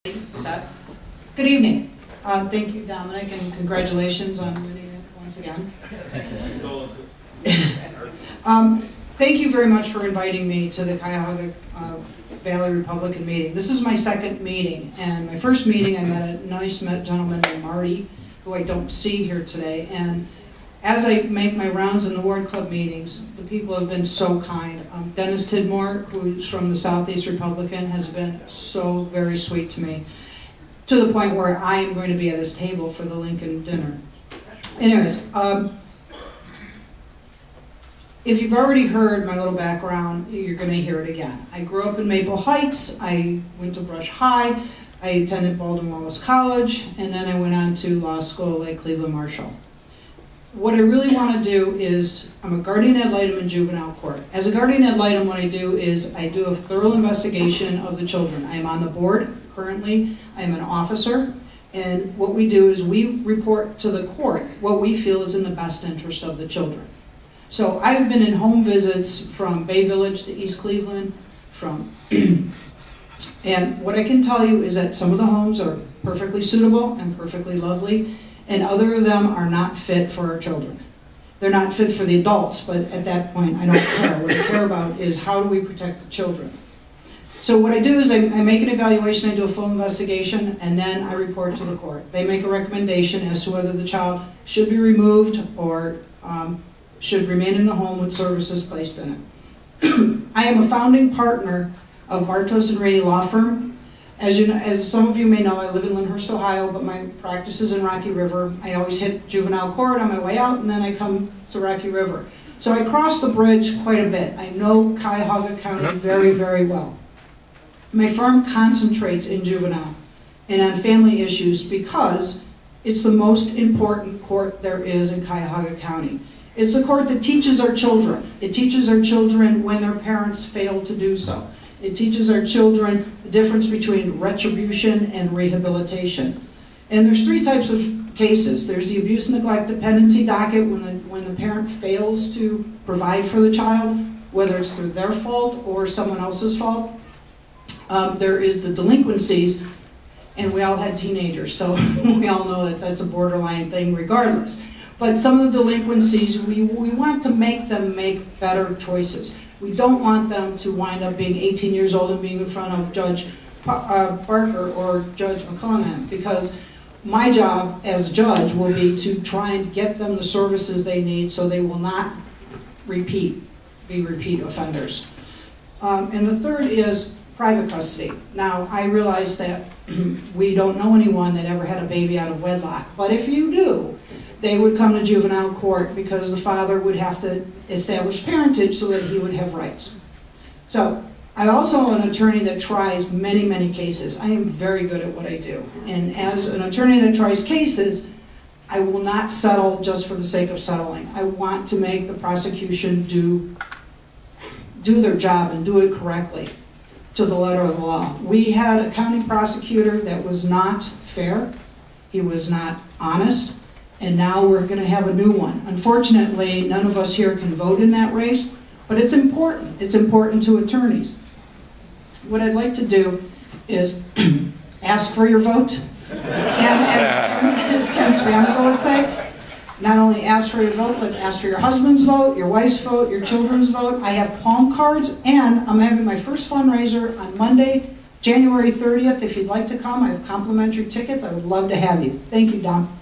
Set. Good evening. Thank you, Dominic, and congratulations on winning it once again. Thank you very much for inviting me to the Cuyahoga Valley Republican meeting. This is my second meeting, and my first meeting I met a nice gentleman named Marty, who I don't see here today. And as I make my rounds in the Ward Club meetings, the people have been so kind. Dennis Tidmore, who's from the Southeast Republican, has been so very sweet to me, to the point where I am going to be at his table for the Lincoln dinner. Anyways, if you've already heard my little background, you're going to hear it again. I grew up in Maple Heights. I went to Brush High. I attended Baldwin Wallace College, and then I went on to law school at Cleveland Marshall. What I really want to do is, I'm a guardian ad litem in juvenile court. As a guardian ad litem, what I do is I do a thorough investigation of the children. I am on the board currently. I am an officer. And what we do is we report to the court what we feel is in the best interest of the children. So I've been in home visits from Bay Village to East Cleveland, and what I can tell you is that some of the homes are perfectly suitable and perfectly lovely, and other of them are not fit for our children. They're not fit for the adults, but at that point, I don't care. What I care about is how do we protect the children. So what I do is I make an evaluation, I do a full investigation, and then I report to the court. They make a recommendation as to whether the child should be removed or should remain in the home with services placed in it. I am a founding partner of Bartos and Rini Law Firm. As some of you may know, I live in Lyndhurst, Ohio, but my practice is in Rocky River. I always hit juvenile court on my way out, and then I come to Rocky River. So I cross the bridge quite a bit. I know Cuyahoga County very, very well. My firm concentrates in juvenile and on family issues because it's the most important court there is in Cuyahoga County. It's the court that teaches our children. It teaches our children when their parents fail to do so. It teaches our children the difference between retribution and rehabilitation. And there's three types of cases. There's the abuse, neglect, dependency docket when the parent fails to provide for the child, whether it's through their fault or someone else's fault. There is the delinquencies, and we all had teenagers, so we all know that that's a borderline thing regardless. But some of the delinquencies, we want to make them make better choices. We don't want them to wind up being 18 years old and being in front of Judge Parker or Judge McClellan, because my job as judge will be to try and get them the services they need so they will not be repeat offenders. And the third is private custody. Now, I realize that we don't know anyone that ever had a baby out of wedlock, but if you do, they would come to juvenile court because the father would have to establish parentage so that he would have rights. So I'm also an attorney that tries many, many cases. I am very good at what I do. And as an attorney that tries cases, I will not settle just for the sake of settling. I want to make the prosecution do their job and do it correctly to the letter of the law. We had a county prosecutor that was not fair. He was not honest. And now we're going to have a new one. Unfortunately, none of us here can vote in that race, but it's important. It's important to attorneys. What I'd like to do is ask for your vote. And as Ken Spanico would say, not only ask for your vote, but ask for your husband's vote, your wife's vote, your children's vote. I have palm cards, and I'm having my first fundraiser on Monday, January 30th. If you'd like to come, I have complimentary tickets. I would love to have you. Thank you, Dom.